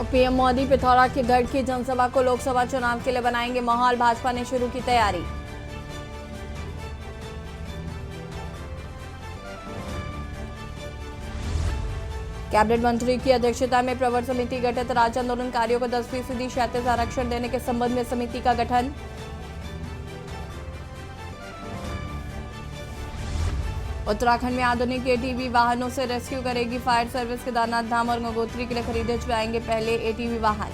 PM Modi Pithora के गढ़ की जनसभा को लोकसभा चुनाव के लिए बनाएंगे माहौल, भाजपा ने शुरू की तैयारी। कैबिनेट मंत्री की अध्यक्षता में प्रवर समिति गठित, राज्य आंदोलनकारियों को 10% क्षैतिज आरक्षण देने के संबंध में समिति का गठन। उत्तराखंड में आधुनिक एटीवी वाहनों से रेस्क्यू करेगी फायर सर्विस। केदारनाथ धाम और गंगोत्री के लिए खरीदे जाएंगे पहले एटीवी वाहन।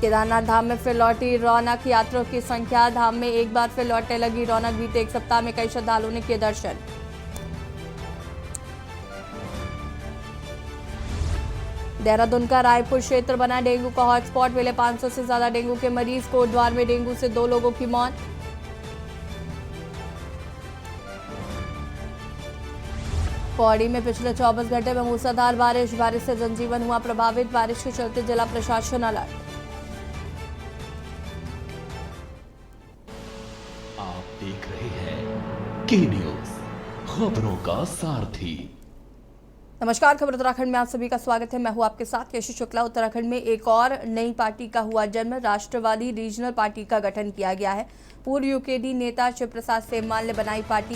केदारनाथ धाम में फिर लौटी रौनक, यात्रियों की संख्या। धाम में एक बार फिर लौटने लगी रौनक, बीते एक सप्ताह में कई श्रद्धालुओं ने किए दर्शन। देहरादून का रायपुर क्षेत्र बना डेंगू का हॉटस्पॉट, मिले 500 से ज्यादा डेंगू के मरीज। कोटद्वार में डेंगू से 2 लोगों की मौत। पौड़ी में पिछले 24 घंटे में मूसलाधार बारिश से जनजीवन हुआ प्रभावित। बारिश के चलते जिला प्रशासन अलर्ट। आप देख रहे हैं के न्यूज, खबरों का सारथी। नमस्कार, खबर उत्तराखंड में आप सभी का स्वागत है। मैं हूं आपके साथ यशी शुक्ला। उत्तराखंड में एक और नई पार्टी का हुआ जन्म, राष्ट्रवादी रीजनल पार्टी का गठन किया गया है। पूर्व यूकेडी नेता शिव प्रसाद सेमवाल ने बनाई पार्टी।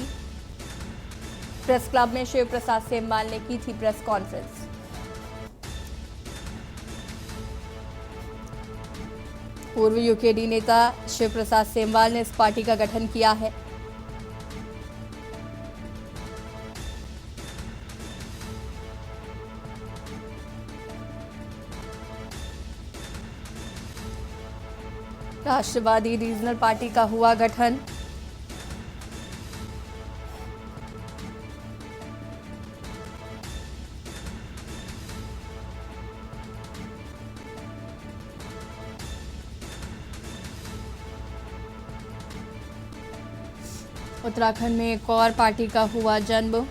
प्रेस क्लब में शिव प्रसाद सेमवाल ने की थी प्रेस कॉन्फ्रेंस। पूर्व यूकेडी नेता शिव प्रसाद सेमवाल ने इस पार्टी का गठन किया है। राष्ट्रवादी रीजनल पार्टी का हुआ गठन। उत्तराखंड में एक और पार्टी का हुआ जन्म,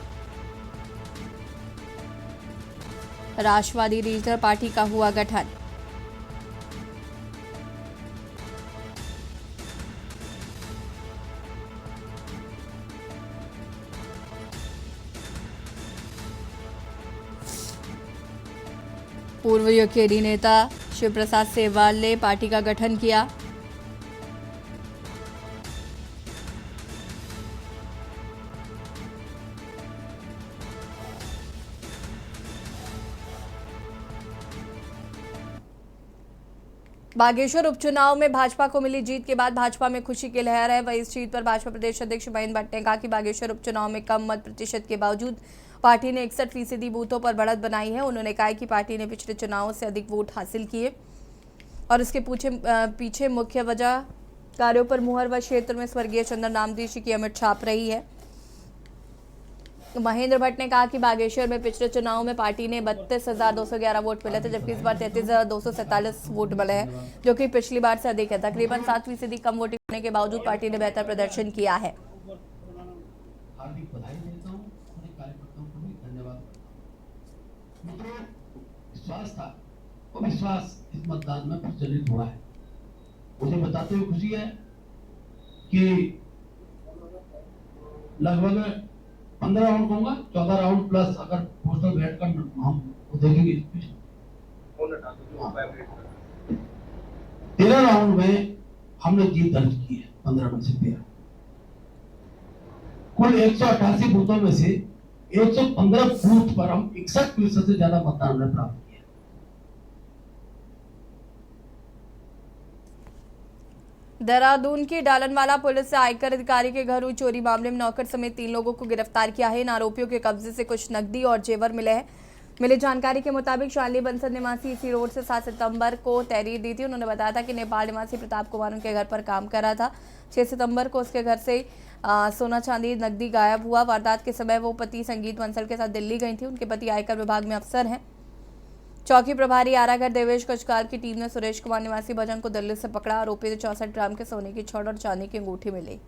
राष्ट्रवादी रीजनल पार्टी का हुआ गठन। पूर्व यूकेडी नेता शिव प्रसाद सेमवाल ने पार्टी का गठन किया। बागेश्वर उपचुनाव में भाजपा को मिली जीत के बाद भाजपा में खुशी की लहर है। वहीं इस जीत पर भाजपा प्रदेश अध्यक्ष महेंद्र भट्ट ने कहा कि बागेश्वर उपचुनाव में कम मत प्रतिशत के बावजूद पार्टी ने 61% बूथों पर बढ़त बनाई है। उन्होंने कहा कि पार्टी ने पिछले चुनावों से अधिक वोट हासिल किए और इसके पीछे मुख्य वजह कार्यों पर मुहर व क्षेत्र में स्वर्गीय चंद्र नामदेशी की अमिट छाप रही है। महेंद्र भट्ट ने कहा कि बागेश्वर में पिछले चुनाव में पार्टी ने 32,211 वोट मिले थे, जबकि इस बार 33,247 वोट मिले हैं, जो कि पिछली बार से अधिक है। तकरीबन 7% कम वोटिंग होने के बावजूद पार्टी ने बेहतर प्रदर्शन किया है। विश्वास था, वो विश्वास इस मतदान में प्रचलित हुआ है। मुझे बताते हुए खुशी है कि लगभग 15 राउंड कहूंगा, 14 राउंड प्लस अगर पोस्टल बैलेट का हम देखेंगे, 13 राउंड में हमने जीत दर्ज की है। 15 में से 13, कुल 188 बूथों में से 115 बूथ पर हम 61% से ज्यादा मतदान ने प्राप्त किया। देहरादून की डालनवाला पुलिस से आयकर अधिकारी के घर हुई चोरी मामले में नौकर समेत 3 लोगों को गिरफ्तार किया है। इन आरोपियों के कब्जे से कुछ नकदी और जेवर मिले हैं। मिली जानकारी के मुताबिक शालिनी बंसल निवासी इसी रोड से 7 सितंबर को तहरीर दी थी। उन्होंने बताया था कि नेपाल निवासी प्रताप कुमार उनके घर पर काम कर रहा था। 6 सितंबर को उसके घर से सोना चांदी नकदी गायब हुआ। वारदात के समय वो पति संगीत बंसल के साथ दिल्ली गई थी। उनके पति आयकर विभाग में अफसर हैं। चौकी प्रभारी आरागर देवेश कचकाल की टीम ने सुरेश कुमार निवासी भजन को दिल्ली से पकड़ा। आरोपी से 64 ग्राम के सोने की छड़ और चांदी की अंगूठी मिली।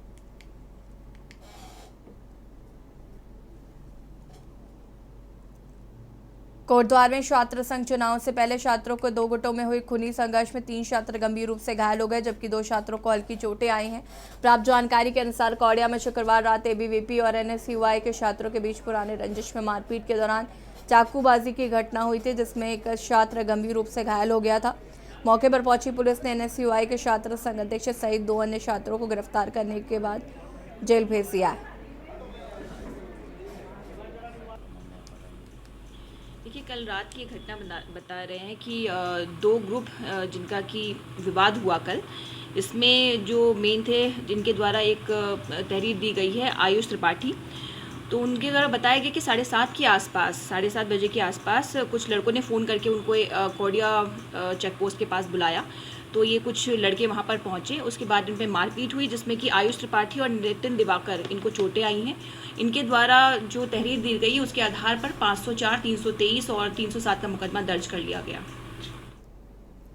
कोटद्वार में छात्र संघ चुनाव से पहले छात्रों को 2 गुटों में हुई खूनी संघर्ष में 3 छात्र गंभीर रूप से घायल हो गए, जबकि 2 छात्रों को हल्की चोटें आई हैं। प्राप्त जानकारी के अनुसार कौड़िया में शुक्रवार रात एबीवीपी और एनएसयूआई के छात्रों के बीच पुराने रंजिश में मारपीट के दौरान चाकूबाजी की घटना हुई थी, जिसमें एक छात्र गंभीर रूप से घायल हो गया था। मौके पर पहुंची पुलिस ने एनएसयूआई के छात्र संघ अध्यक्ष सहित 2 अन्य छात्रों को गिरफ्तार करने के बाद जेल भेज दिया है। देखिए, कल रात की घटना बता रहे हैं कि 2 ग्रुप जिनका कि विवाद हुआ कल, इसमें जो मेन थे जिनके द्वारा एक तहरीर दी गई है आयुष त्रिपाठी, तो उनके द्वारा बताया गया कि 7:30 बजे के आसपास कुछ लड़कों ने फ़ोन करके उनको कौड़िया चेक पोस्ट के पास बुलाया। तो ये कुछ लड़के वहाँ पर पहुँचे, उसके बाद उन पर मारपीट हुई, जिसमें कि आयुष त्रिपाठी और नितिन दिवाकर इनको चोटें आई हैं। इनके द्वारा जो तहरीर दी गई उसके आधार पर 504, 323 और 307 का मुकदमा दर्ज कर लिया गया।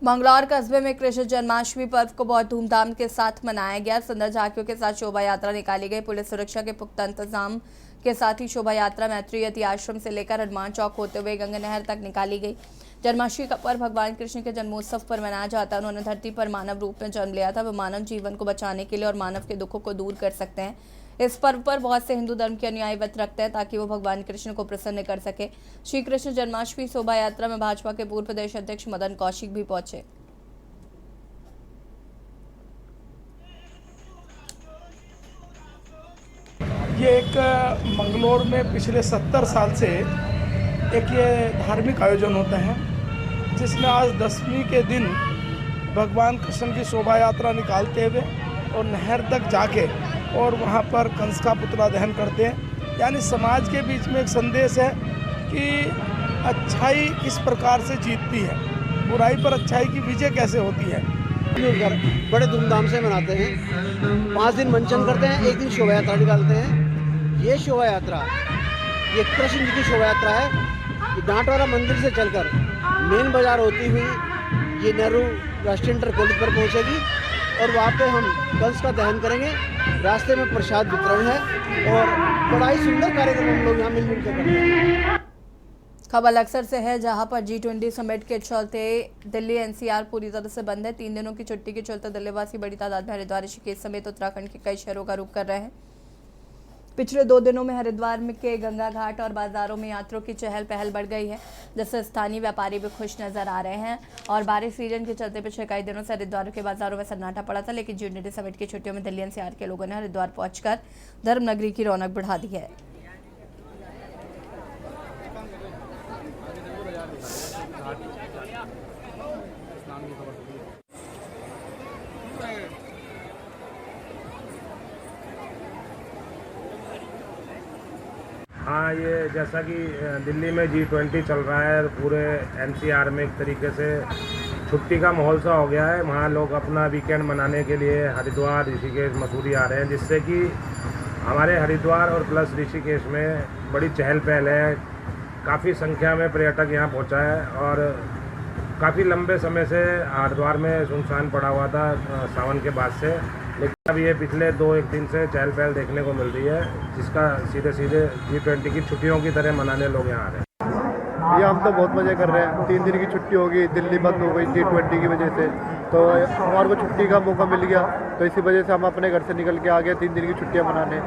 मंगलौर कस्बे में कृष्ण जन्माष्टमी पर्व को बहुत धूमधाम के साथ मनाया गया। सुंदर झांकियों के साथ शोभा यात्रा निकाली गई। पुलिस सुरक्षा के पुख्ता इंतजाम के साथ ही शोभा यात्रा मैत्री यति आश्रम से लेकर हनुमान चौक होते हुए गंगा नहर तक निकाली गई। जन्माष्टमी का पर्व भगवान कृष्ण के जन्मोत्सव पर मनाया जाता है। उन्होंने धरती पर मानव रूप में जन्म लिया था। वे मानव जीवन को बचाने के लिए और मानव के दुखों को दूर कर सकते हैं। इस पर्व पर बहुत से हिंदू धर्म के अनुयायी व्रत रखते हैं ताकि वो भगवान कृष्ण को प्रसन्न कर सके। श्री कृष्ण जन्माष्टमी शोभा यात्रा में भाजपा के पूर्व प्रदेश अध्यक्ष मदन कौशिक भी पहुंचे। ये एक मंगलौर में पिछले 70 साल से एक ये धार्मिक आयोजन होते हैं, जिसमें आज 10वीं के दिन भगवान कृष्ण की शोभा यात्रा निकालते हुए और नहर तक जाके और वहाँ पर कंस का पुतला दहन करते हैं। यानी समाज के बीच में एक संदेश है कि अच्छाई किस प्रकार से जीतती है, बुराई पर अच्छाई की विजय कैसे होती है। बड़े धूमधाम से मनाते हैं। 5 दिन मंचन करते हैं, 1 दिन शोभा यात्रा निकालते हैं। ये शोभा यात्रा, ये कृष्ण जी की शोभा यात्रा है। ये डांटवाला मंदिर से चलकर मेन बाजार होती हुई ये नेहरू राष्ट्रीय इंटर कॉलेज पर पहुंचेगी और वहाँ पे हम कंस का दहन करेंगे। रास्ते में प्रसाद वितरण है और बड़ा ही सुंदर कार्यक्रम हम लोग यहाँ मिलजुल कर करते हैं। खबर अक्सर से है, जहां पर G20 समिट के चलते दिल्ली NCR पूरी तरह से बंद है। 3 दिनों की छुट्टी के चलते दिल्लीवासी बड़ी तादाद में हरिद्वार, ऋषिकेश समेत उत्तराखंड के कई शहरों का रुख कर रहे हैं। पिछले 2 दिनों में हरिद्वार के गंगा घाट और बाजारों में यात्रियों की चहल पहल बढ़ गई है, जिससे स्थानीय व्यापारी भी खुश नजर आ रहे हैं। और बारिश सीजन के चलते पिछले कई दिनों से हरिद्वार के बाजारों में सन्नाटा पड़ा था, लेकिन G20 समिट की छुट्टियों में दिल्ली NCR के लोगों ने हरिद्वार पहुंचकर धर्म नगरी की रौनक बढ़ा दी है। हाँ, ये जैसा कि दिल्ली में G20 चल रहा है, पूरे NCR में एक तरीके से छुट्टी का माहौल सा हो गया है। वहाँ लोग अपना वीकेंड मनाने के लिए हरिद्वार, ऋषिकेश, मसूरी आ रहे हैं, जिससे कि हमारे हरिद्वार और प्लस ऋषिकेश में बड़ी चहल पहल है। काफ़ी संख्या में पर्यटक यहाँ पहुँचा है और काफ़ी लंबे समय से हरिद्वार में सुनसान पड़ा हुआ था सावन के बाद से, लेकिन अब ये पिछले 2-1 दिन से चहल पहल देखने को मिल रही है, जिसका सीधे G20 की छुट्टियों की तरह मनाने लोग यहाँ आ रहे हैं। ये हम तो बहुत मज़े कर रहे हैं। 3 दिन की छुट्टी होगी, दिल्ली बंद हो गई G20 की वजह से, तो हमारे को छुट्टी का मौका मिल गया, तो इसी वजह से हम अपने घर से निकल के आ गए 3 दिन की छुट्टियाँ मनाने।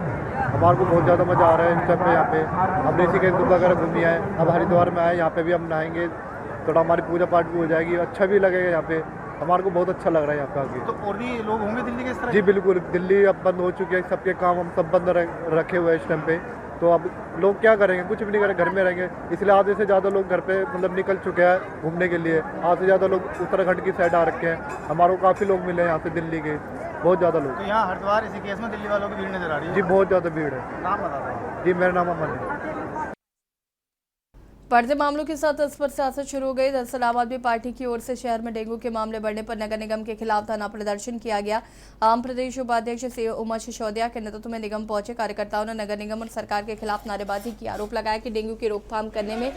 हमारे को बहुत ज़्यादा मज़ा आ रहा है इन सब पे। यहाँ पे अब ऋषिकेश वगैरह घूमी आए, अब हरिद्वार में आए, यहाँ पे भी हम नहाएंगे, थोड़ा हमारी पूजा पाठ भी हो जाएगी, अच्छा भी लगेगा। यहाँ पे हमारे को बहुत अच्छा लग रहा है यहाँ पे आके। तो और भी लोग होंगे दिल्ली के इस तरह? जी बिल्कुल, दिल्ली अब बंद हो चुकी है, सबके काम हम सब बंद रखे हुए हैं इस टाइम पे। तो अब लोग क्या करेंगे, कुछ भी नहीं करेंगे, घर में रहेंगे। इसलिए आधे से ज़्यादा लोग घर पे मतलब निकल चुके हैं घूमने के लिए। आधे से ज़्यादा लोग उत्तराखंड की साइड आ रखे हैं। हमारे को काफ़ी लोग मिले यहाँ से दिल्ली के, बहुत ज़्यादा लोग। तो यहाँ हरिद्वार, ऋषिकेश में दिल्ली वालों की भीड़ नजर आ रही है? जी बहुत ज़्यादा भीड़ है। नाम बता दें। जी मेरा नाम अमन है। बढ़ते मामलों के साथ इस पर सियासत शुरू हो गई। दरअसल आम आदमी पार्टी की ओर से शहर में डेंगू के मामले बढ़ने पर नगर निगम के खिलाफ धरना प्रदर्शन किया गया। आम प्रदेश उपाध्यक्ष सी उमा सिसोदिया के नेतृत्व में निगम पहुंचे कार्यकर्ताओं ने नगर निगम और सरकार के खिलाफ नारेबाजी की। आरोप लगाया कि डेंगू की रोकथाम करने में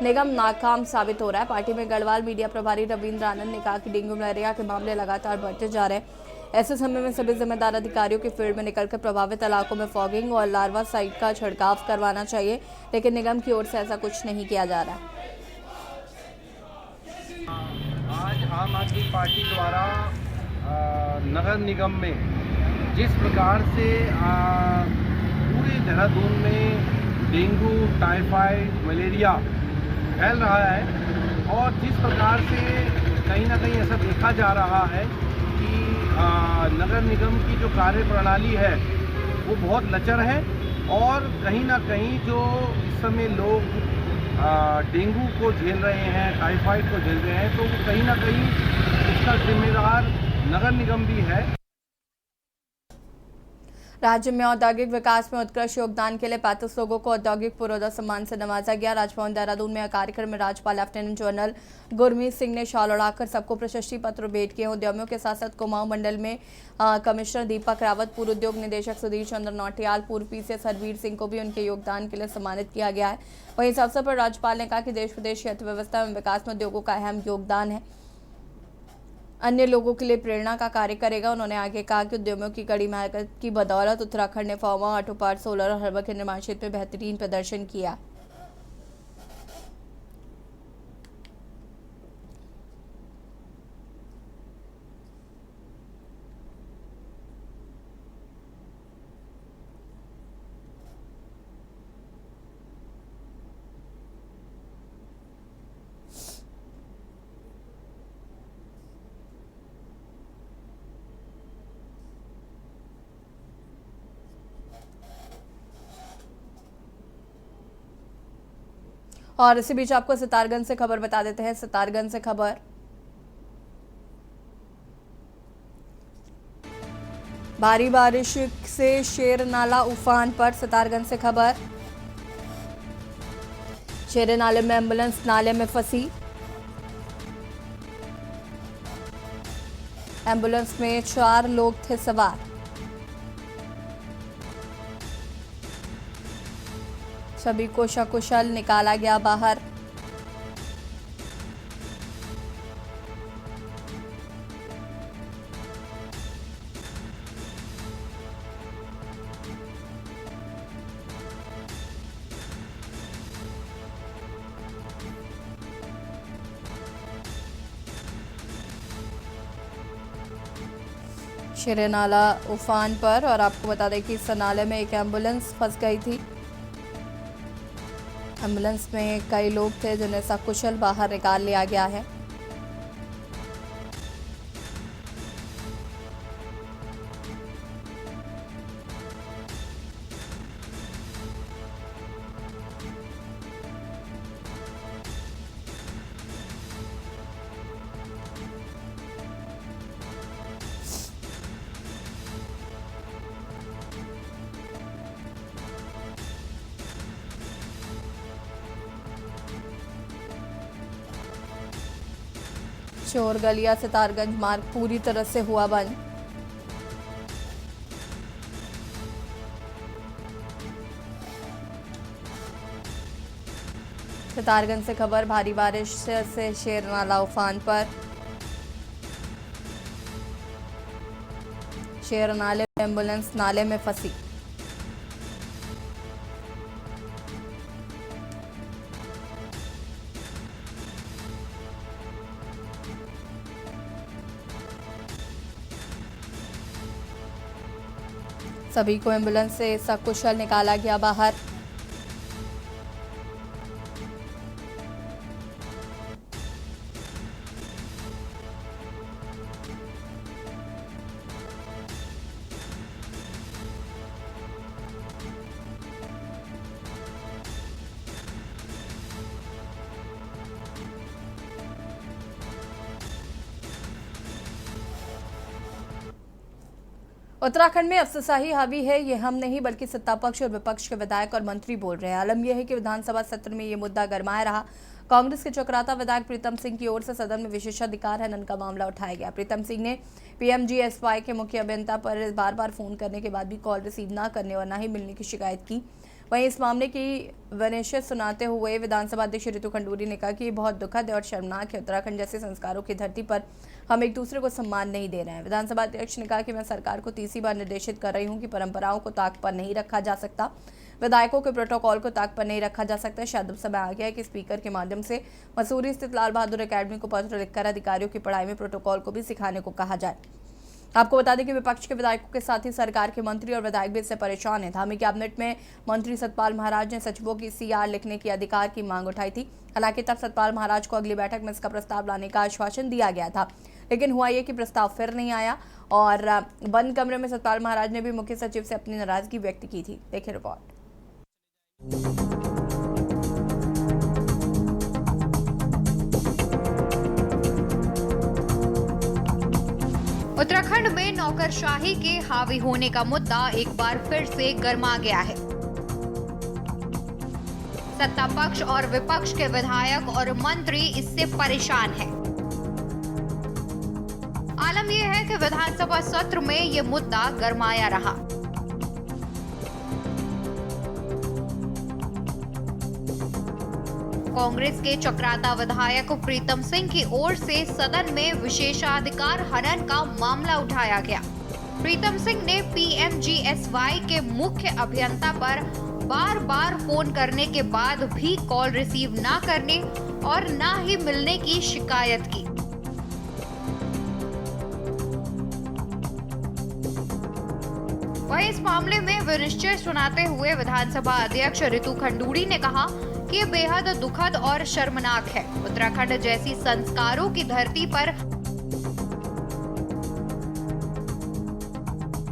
निगम नाकाम साबित हो रहा है। पार्टी में गढ़वाल मीडिया प्रभारी रविंद्र आनंद ने कहा कि डेंगू मलेरिया के मामले लगातार बढ़ते जा रहे हैं। ऐसे समय में सभी जिम्मेदार अधिकारियों के फील्ड में निकलकर प्रभावित इलाकों में फॉगिंग और लार्वा साइट का छिड़काव करवाना चाहिए, लेकिन निगम की ओर से ऐसा कुछ नहीं किया जा रहा है। आम आदमी पार्टी द्वारा नगर निगम में जिस प्रकार से पूरे देहरादून में डेंगू, टाइफाइड, मलेरिया फैल रहा है और जिस प्रकार से कहीं ना कहीं ऐसा देखा जा रहा है कि नगर निगम की जो कार्य प्रणाली है वो बहुत लचर है और कहीं ना कहीं जो इस समय लोग डेंगू को झेल रहे हैं, टाइफाइड को झेल रहे हैं, तो वो कहीं ना कहीं इसका जिम्मेदार नगर निगम भी है। राज्य में औद्योगिक विकास में उत्कृष्ट योगदान के लिए 35 लोगों को औद्योगिक पुरोधा सम्मान से नवाजा गया। राजभवन देहरादून में कार्यक्रम में राज्यपाल लेफ्टिनेंट जनरल गुरमीत सिंह ने शॉल उड़ाकर सबको प्रशस्ति पत्र भेंट किए। उद्यमियों के साथ साथ कुमाऊं मंडल में कमिश्नर दीपक रावत, पूर्व उद्योग निदेशक सुधीर चंद्र नौटियाल, पूर्व पीसीएस हरवीर सिंह को भी उनके योगदान के लिए सम्मानित किया गया है। वहीं इस अवसर पर राज्यपाल ने कहा कि देश प्रदेश की अर्थव्यवस्था में विकास में उद्योगों का अहम योगदान है, अन्य लोगों के लिए प्रेरणा का कार्य करेगा। उन्होंने आगे कहा कि उद्यमियों की कड़ी मेहनत की बदौलत उत्तराखंड ने फार्मा, ऑटो पार्ट, सोलर और हर्बल के निर्माण क्षेत्र में बेहतरीन प्रदर्शन किया। और इसी बीच आपको सितारगंज से खबर बता देते हैं। सितारगंज से खबर, भारी बारिश से शेर नाला उफान पर। सितारगंज से खबर, शेर नाले में एम्बुलेंस नाले में फंसी। एम्बुलेंस में 4 लोग थे सवार। सभी को सकुशल निकाला गया बाहर। शेर नाला उफान पर। और आपको बता दें कि इस नाले में एक एम्बुलेंस फंस गई थी। एम्बुलेंस में कई लोग थे जिन्हें सकुशल बाहर निकाल लिया गया है। चोरगलिया सितारगंज मार्ग पूरी तरह से हुआ बंद। सितारगंज से खबर, भारी बारिश से शेर नाला उफान पर। शेर नाले में एम्बुलेंस नाले में फंसी। सभी को एम्बुलेंस से सकुशल निकाला गया बाहर। उत्तराखंड में अफसरशाही हावी है, ये हम नहीं बल्कि सत्ता पक्ष और विपक्ष के विधायक और मंत्री बोल रहे हैं। आलम यह है कि विधानसभा सत्र में ये मुद्दा गरमाया रहा। कांग्रेस के चक्राता विधायक प्रीतम सिंह की ओर से सदन में विशेषाधिकार हनन का मामला उठाया गया। प्रीतम सिंह ने पीएमजीएसवाई के मुख्य अभियंता पर बार बार फोन करने के बाद भी कॉल रिसीव न करने और न ही मिलने की शिकायत की। वहीं इस मामले की विनिश्चित सुनाते हुए विधानसभा अध्यक्ष ऋतु खंडूरी ने कहा कि ये बहुत दुखद है और शर्मनाक है। उत्तराखंड जैसे संस्कारों की धरती पर हम एक दूसरे को सम्मान नहीं दे रहे हैं। विधानसभा अध्यक्ष ने कहा कि मैं सरकार को तीसरी बार निर्देशित कर रही हूं कि परंपराओं को ताक पर नहीं रखा जा सकता। विधायकों के प्रोटोकॉल को ताक पर नहीं रखा जा सकता। शायद अब समय आ गया है कि स्पीकर के माध्यम से मसूरी स्थित लाल बहादुर अकेडमी को पत्र लिखकर अधिकारियों की पढ़ाई में प्रोटोकॉल को भी सिखाने को कहा जाए। आपको बता दें कि विपक्ष के विधायकों के साथ ही सरकार के मंत्री और विधायक भी इससे परेशान हैं। धामी कैबिनेट में मंत्री सतपाल महाराज ने सचिवों की सीआर लिखने के अधिकार की मांग उठाई थी। हालांकि तब सतपाल महाराज को अगली बैठक में इसका प्रस्ताव लाने का आश्वासन दिया गया था, लेकिन हुआ ये कि प्रस्ताव फिर नहीं आया और बंद कमरे में सतपाल महाराज ने भी मुख्य सचिव से अपनी नाराजगी व्यक्त की थी। देखिए रिपोर्ट। उत्तराखंड में नौकरशाही के हावी होने का मुद्दा एक बार फिर से गर्मा गया है। सत्ता पक्ष और विपक्ष के विधायक और मंत्री इससे परेशान हैं। आलम यह है कि विधानसभा सत्र में ये मुद्दा गरमाया रहा। कांग्रेस के चक्राता विधायक प्रीतम सिंह की ओर से सदन में विशेषाधिकार हनन का मामला उठाया गया। प्रीतम सिंह ने पीएमजीएसवाई के मुख्य अभियंता पर बार बार फोन करने के बाद भी कॉल रिसीव न करने और न ही मिलने की शिकायत की। वहीं इस मामले में विनिश्चय सुनाते हुए विधानसभा अध्यक्ष रितु खंडूड़ी ने कहा कि ये बेहद दुखद और शर्मनाक है। उत्तराखंड जैसी संस्कारों की धरती पर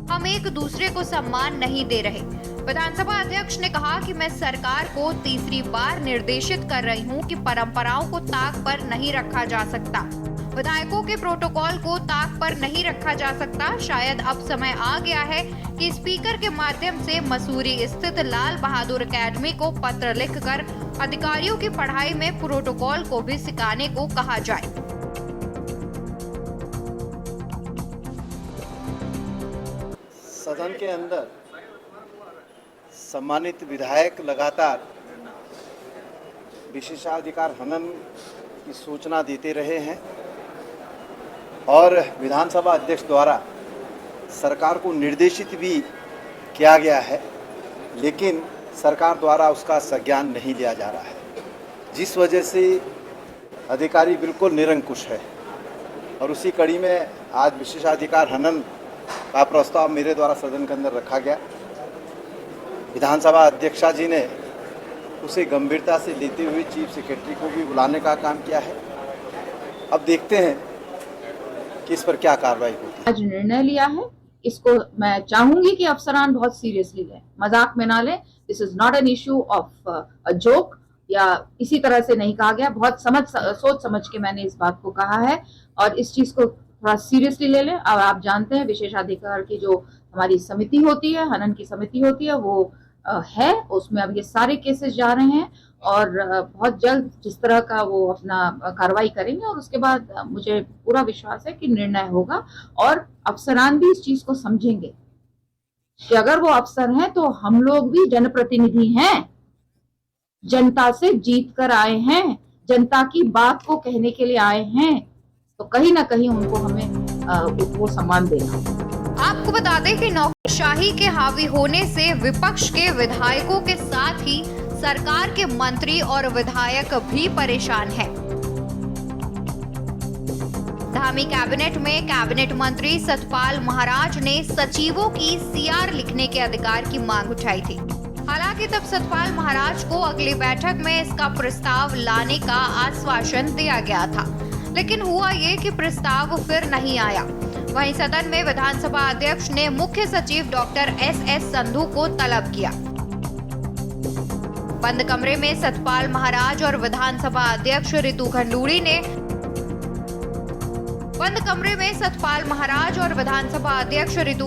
हम एक दूसरे को सम्मान नहीं दे रहे। विधानसभा अध्यक्ष ने कहा कि मैं सरकार को तीसरी बार निर्देशित कर रही हूं कि परंपराओं को ताक पर नहीं रखा जा सकता, विधायकों के प्रोटोकॉल को ताक पर नहीं रखा जा सकता। शायद अब समय आ गया है कि स्पीकर के माध्यम से मसूरी स्थित लाल बहादुर अकेडमी को पत्र लिखकर अधिकारियों की पढ़ाई में प्रोटोकॉल को भी सिखाने को कहा जाए। सदन के अंदर सम्मानित विधायक लगातार विशेषाधिकार हनन की सूचना देते रहे हैं और विधानसभा अध्यक्ष द्वारा सरकार को निर्देशित भी किया गया है, लेकिन सरकार द्वारा उसका संज्ञान नहीं लिया जा रहा है, जिस वजह से अधिकारी बिल्कुल निरंकुश है। और उसी कड़ी में आज विशेषाधिकार हनन का प्रस्ताव मेरे द्वारा सदन के अंदर रखा गया। विधानसभा अध्यक्षा जी ने उसे गंभीरता से लेते हुए चीफ सेक्रेटरी को भी बुलाने का काम किया है। अब देखते हैं कि इस पर क्या कार्रवाई होती है। आज निर्णय लिया है, इसको मैं चाहूंगी कि अफसरान बहुत सीरियसली लें, मजाक में ना लें। This is not an issue of a joke या इसी तरह से नहीं कहा गया। बहुत सोच समझ के मैंने इस बात को कहा है और इस चीज को थोड़ा सीरियसली ले लें। अब आप जानते हैं विशेषाधिकार की जो हमारी समिति होती है, हनन की समिति होती है, वो है, उसमें अब ये सारे केसेस जा रहे हैं और बहुत जल्द जिस तरह का वो अपना कार्रवाई करेंगे और उसके बाद मुझे पूरा विश्वास है कि निर्णय होगा और अफसरान भी इस चीज को समझेंगे कि अगर वो अफसर हैं तो हम लोग भी जनप्रतिनिधि हैं, जनता से जीत कर आए हैं, जनता की बात को कहने के लिए आए हैं, तो कहीं ना कहीं उनको हमें वो सम्मान देना। आपको बता दें कि नौकरशाही के हावी होने से विपक्ष के विधायकों के साथ ही सरकार के मंत्री और विधायक भी परेशान हैं। धामी कैबिनेट में कैबिनेट मंत्री सतपाल महाराज ने सचिवों की सीआर लिखने के अधिकार की मांग उठाई थी। हालांकि तब सतपाल महाराज को अगली बैठक में इसका प्रस्ताव लाने का आश्वासन दिया गया था, लेकिन हुआ ये कि प्रस्ताव फिर नहीं आया। वहीं सदन में विधानसभा अध्यक्ष ने मुख्य सचिव डॉक्टर एस संधू को तलब किया। बंद कमरे में सतपाल महाराज और विधानसभा अध्यक्ष रितु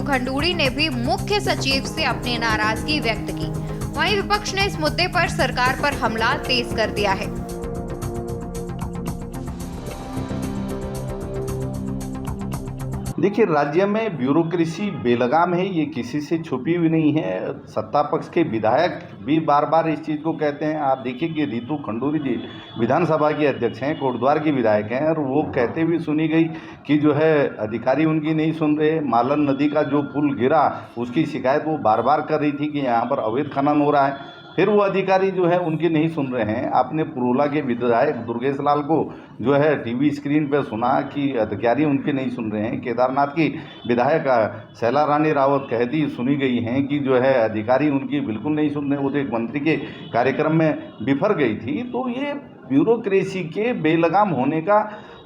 खंडूड़ी ने भी मुख्य सचिव से अपनी नाराजगी व्यक्त की। वहीं विपक्ष ने इस मुद्दे पर सरकार पर हमला तेज कर दिया है। देखिए, राज्य में ब्यूरोक्रेसी बेलगाम है, ये किसी से छुपी हुई नहीं है। सत्ता पक्ष के विधायक भी बार बार इस चीज़ को कहते हैं। आप देखिए कि रितु खंडूरी जी विधानसभा की अध्यक्ष हैं, कोटद्वार की विधायक हैं, और वो कहते हुए सुनी गई कि जो है अधिकारी उनकी नहीं सुन रहे। मालन नदी का जो पुल गिरा उसकी शिकायत वो बार बार कर रही थी कि यहाँ पर अवैध खनन हो रहा है, फिर वो अधिकारी जो है उनकी नहीं सुन रहे हैं। आपने पुरोला के विधायक दुर्गेश लाल को जो है टीवी स्क्रीन पर सुना कि अधिकारी उनके नहीं सुन रहे हैं। केदारनाथ की विधायक शैला रानी रावत कहती सुनी गई हैं कि जो है अधिकारी उनकी बिल्कुल नहीं सुन रहे। वो तो एक मंत्री के कार्यक्रम में बिफर गई थी। तो ये ब्यूरोक्रेसी के बेलगाम होने का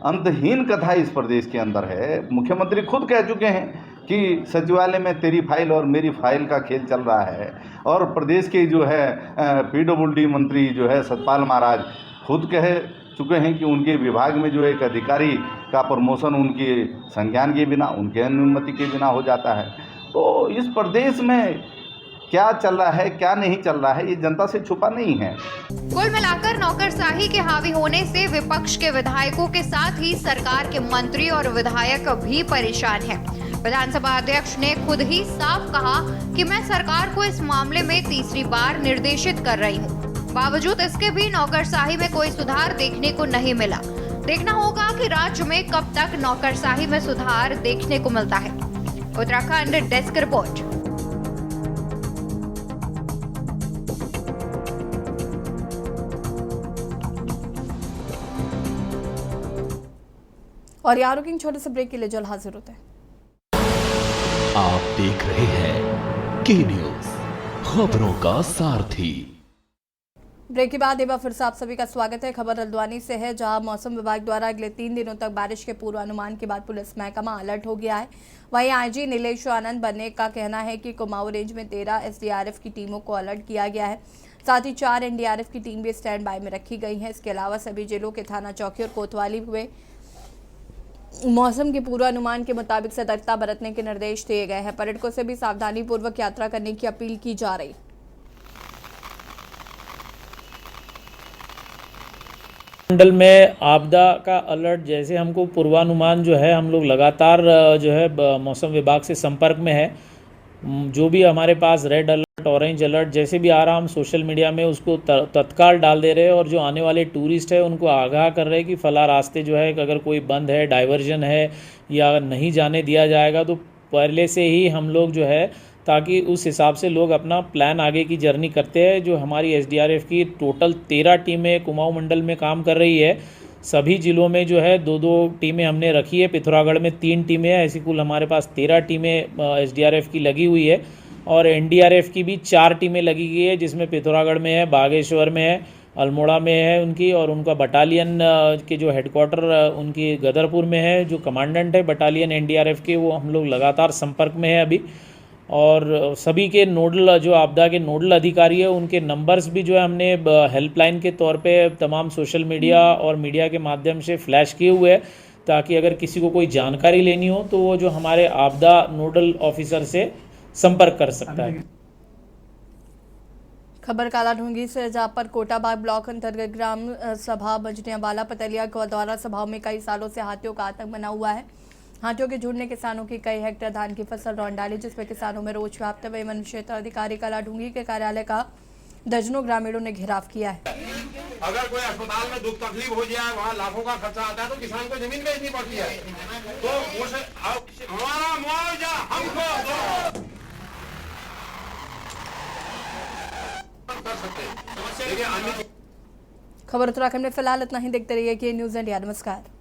अंतहीन कथा इस प्रदेश के अंदर है। मुख्यमंत्री खुद कह चुके हैं कि सचिवालय में तेरी फाइल और मेरी फाइल का खेल चल रहा है, और प्रदेश के जो है PWD मंत्री जो है सतपाल महाराज खुद कह चुके हैं कि उनके विभाग में जो एक अधिकारी का प्रमोशन उनके संज्ञान के बिना, उनके अनुमति के बिना हो जाता है। तो इस प्रदेश में क्या चल रहा है, क्या नहीं चल रहा है, ये जनता से छुपा नहीं है। कुल मिलाकर नौकरशाही के हावी होने से विपक्ष के विधायकों के साथ ही सरकार के मंत्री और विधायक भी परेशान हैं। विधानसभा अध्यक्ष ने खुद ही साफ कहा कि मैं सरकार को इस मामले में तीसरी बार निर्देशित कर रही हूं। बावजूद इसके भी नौकरशाही में कोई सुधार देखने को नहीं मिला। देखना होगा कि राज्य में कब तक नौकरशाही में सुधार देखने को मिलता है। Uttarakhand desk report. और यारों की छोटे से ब्रेक के लिए जल्द हाजिर होते हैं। आप देख रहे हैं के न्यूज, खबरों का सारथी। ब्रेक के बाद एक बार फिर से आप सभी का स्वागत है। खबर हल्द्वानी से है, जहां मौसम विभाग द्वारा अगले 3 दिनों तक बारिश के पूर्वानुमान के बाद पुलिस महकमा अलर्ट हो गया है। वहीं आईजी नीलेश आनंद बनने का कहना है कि कुमाऊं रेंज में 13 SDRF की टीमों को अलर्ट किया गया है। साथ ही 4 NDRF की टीम भी स्टैंड बाय में रखी गई है। इसके अलावा सभी जिलों के थाना चौकी और कोतवाली हुए मौसम के पूर्वानुमान के मुताबिक सतर्कता बरतने के निर्देश दिए गए हैं। पर्यटकों से भी सावधानी पूर्वक यात्रा करने की अपील की जा रही। मंडल में आपदा का अलर्ट, जैसे हमको पूर्वानुमान जो है हम लोग लगातार जो है मौसम विभाग से संपर्क में है। जो भी हमारे पास रेड अलर्ट, ऑरेंज अलर्ट जैसे भी आ रहा, हम सोशल मीडिया में उसको तत्काल डाल दे रहे हैं। और जो आने वाले टूरिस्ट है उनको आगाह कर रहे हैं कि फला रास्ते जो है अगर कोई बंद है, डाइवर्जन है या नहीं जाने दिया जाएगा, तो पहले से ही हम लोग जो है, ताकि उस हिसाब से लोग अपना प्लान आगे की जर्नी करते हैं। जो हमारी SDRF की टोटल 13 टीमें कुमाऊं मंडल में काम कर रही है। सभी ज़िलों में जो है 2-2 टीमें हमने रखी है। पिथौरागढ़ में 3 टीमें हैं। ऐसी कुल हमारे पास 13 टीमें SDRF की लगी हुई है। और NDRF की भी 4 टीमें लगी गई है, जिसमें पिथौरागढ़ में है, बागेश्वर में है, अल्मोड़ा में है उनकी, और उनका बटालियन के जो हेडक्वार्टर उनकी गदरपुर में है। जो कमांडेंट है बटालियन NDRF के, वो हम लोग लगातार संपर्क में है अभी। और सभी के नोडल, जो आपदा के नोडल अधिकारी है, उनके नंबर्स भी जो है हमने हेल्पलाइन के तौर पे तमाम सोशल मीडिया और मीडिया के माध्यम से फ्लैश किए हुए हैं, ताकि अगर किसी को कोई जानकारी लेनी हो तो वो जो हमारे आपदा नोडल ऑफिसर से संपर्क कर सकता है। खबर कालाढूंगी से, जहां पर कोटाबाग ब्लॉक अंतर्गत ग्राम सभा बजनियावाला पतलिया गौद्वारा सभाओं में कई सालों से हाथियों का आतंक बना हुआ है। हाथियों के झुंड ने किसानों की कई हेक्टेयर धान की फसल रौंद डाली, जिसमें किसानों में रोष व्याप्त हुए। वन क्षेत्र अधिकारी कालाढूंगी के कार्यालय का दर्जनों ग्रामीणों ने घेराव किया है। अगर कोई अस्पताल में दुख तकलीफ हो जाए, वहाँ लाखों का खर्चा आता है, तो किसान को जमीन बेचनी पड़ती है। तो हमारा मुआवजा हमको कर सकते हैं। खबर उत्तराखंड में फिलहाल इतना ही। देखते रहिए के न्यूज़ इंडिया। नमस्कार।